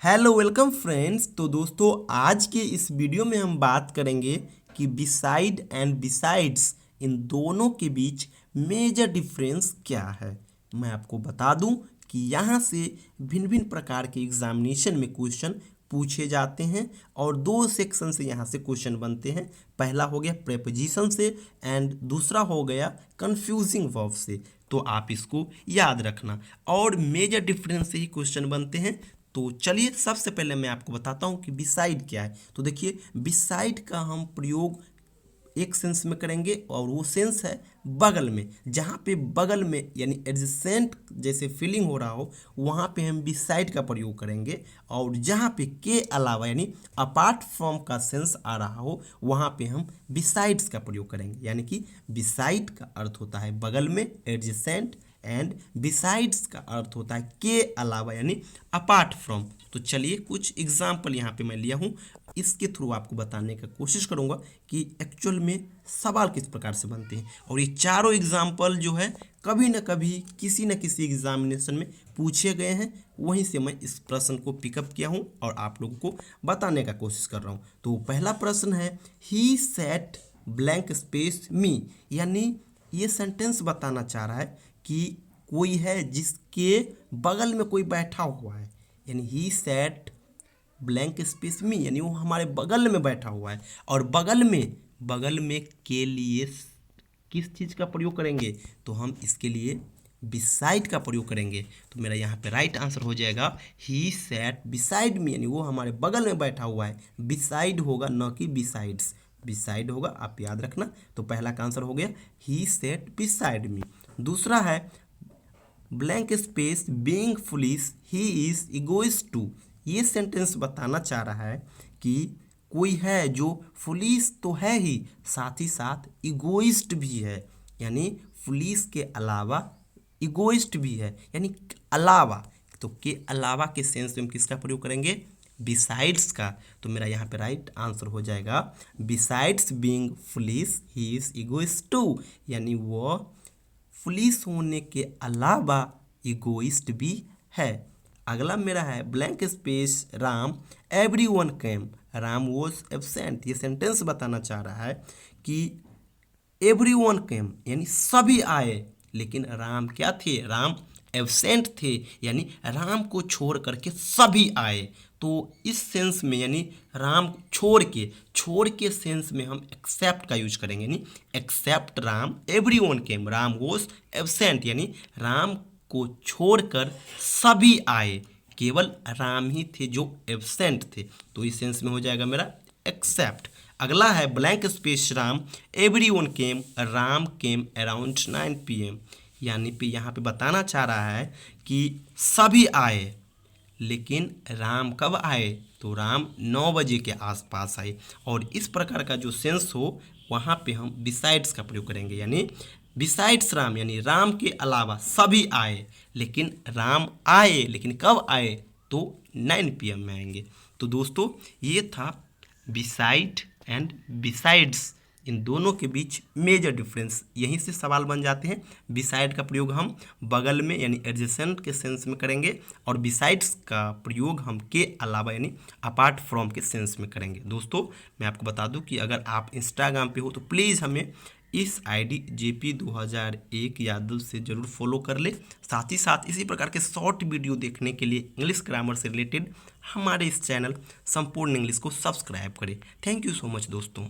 Hello welcome friends. तो दोस्तों आज के इस वीडियो में हम बात करेंगे कि बिसाइड एंड बिसाइड्स इन दोनों के बीच मेजर डिफरेंस क्या है। मैं आपको बता दूं कि यहाँ से भिन्न भिन्न प्रकार के एग्जामिनेशन में क्वेश्चन पूछे जाते हैं और दो सेक्शन से यहाँ से क्वेश्चन बनते हैं। पहला हो गया प्रेपोजिशन से एंड दूसरा हो गया कंफ्यूजिंग वर्ब से। तो आप इसको याद रखना और मेजर डिफरेंस से ही क्वेश्चन बनते हैं। तो चलिए सबसे पहले मैं आपको बताता हूँ कि बिसाइड क्या है। तो देखिए बिसाइड का हम प्रयोग एक सेंस में करेंगे और वो सेंस है बगल में। जहाँ पे बगल में यानी एडजेसेंट जैसे फीलिंग हो रहा हो वहाँ पे हम बिसाइड का प्रयोग करेंगे, और जहाँ पे के अलावा यानी अपार्ट फ्रॉम का सेंस आ रहा हो वहाँ पे हम बिसाइड्स का प्रयोग करेंगे। यानी कि बिसाइड का अर्थ होता है बगल में एडजेसेंट एंड बिसाइड्स का अर्थ होता है के अलावा यानी अपार्ट फ्रॉम। तो चलिए कुछ एग्जाम्पल यहाँ पे मैं लिया हूँ, इसके थ्रू आपको बताने का कोशिश करूँगा कि एक्चुअल में सवाल किस प्रकार से बनते हैं। और ये चारों एग्जाम्पल जो है कभी न कभी किसी न किसी एग्जामिनेशन में पूछे गए हैं, वहीं से मैं इस प्रश्न को पिकअप किया हूँ और आप लोगों को बताने का कोशिश कर रहा हूँ। तो पहला प्रश्न है ही सेट ब्लैंक स्पेस मी, यानी ये सेंटेंस बताना चाह रहा है कि कोई है जिसके बगल में कोई बैठा हुआ है। यानी ही सेट ब्लैंक स्पेस में यानी वो हमारे बगल में बैठा हुआ है। और बगल में के लिए किस चीज़ का प्रयोग करेंगे, तो हम इसके लिए बिसाइड का प्रयोग करेंगे। तो मेरा यहाँ पे राइट आंसर हो जाएगा ही सेट बिसाइड मी, यानी वो हमारे बगल में बैठा हुआ है। बिसाइड होगा न कि बिसाइड्स, बिसाइड होगा, आप याद रखना। तो पहला का आंसर हो गया ही सेट बिसाइड मी। दूसरा है blank space being foolish he is egoist too. ये सेंटेंस बताना चाह रहा है कि कोई है जो फुलिश तो है ही, साथ ही साथ इगोइस्ट भी है। यानी फुलिश के अलावा इगोइस्ट भी है, यानी अलावा। तो के अलावा के सेंस में हम किसका प्रयोग करेंगे, बिसाइड्स का। तो मेरा यहाँ पे राइट आंसर हो जाएगा besides being foolish he is egoist too, यानी वो फुलिश होने के अलावा इगोइस्ट भी है। अगला मेरा है blank space Ram everyone came Ram was absent. ये सेंटेंस बताना चाह रहा है कि एवरीवन केम यानी सभी आए, लेकिन राम क्या थे, राम एब्सेंट थे, यानी राम को छोड़ करके सभी आए। तो इस सेंस में यानी राम छोड़ के सेंस में हम एक्सेप्ट का यूज करेंगे, यानी except Ram everyone came Ram was absent, यानी राम को छोड़कर सभी आए, केवल राम ही थे जो एब्सेंट थे। तो इस सेंस में हो जाएगा मेरा एक्सेप्ट। अगला है blank space Ram everyone came Ram came around 9 PM, यानी पे यहाँ पे बताना चाह रहा है कि सभी आए, लेकिन राम कब आए, तो राम 9 बजे के आसपास आए। और इस प्रकार का जो सेंस हो वहाँ पे हम बिसाइड्स का प्रयोग करेंगे, यानी बिसाइड्स राम यानी राम के अलावा सभी आए, लेकिन राम आए, लेकिन कब आए, तो 9 PM में आएंगे। तो दोस्तों ये था बिसाइड एंड बिसाइड्स, इन दोनों के बीच मेजर डिफरेंस। यहीं से सवाल बन जाते हैं। बिसाइड का प्रयोग हम बगल में यानी एडजेसेंट के सेंस में करेंगे, और बिसाइड्स का प्रयोग हम के अलावा यानी अपार्ट फ्रॉम के सेंस में करेंगे। दोस्तों मैं आपको बता दूं कि अगर आप इंस्टाग्राम पे हो तो प्लीज़ हमें इस ID JP 2001 यादव से ज़रूर फॉलो कर ले। साथ ही साथ इसी प्रकार के शॉर्ट वीडियो देखने के लिए इंग्लिश ग्रामर से रिलेटेड हमारे इस चैनल संपूर्ण इंग्लिश को सब्सक्राइब करें। थैंक यू सो मच दोस्तों।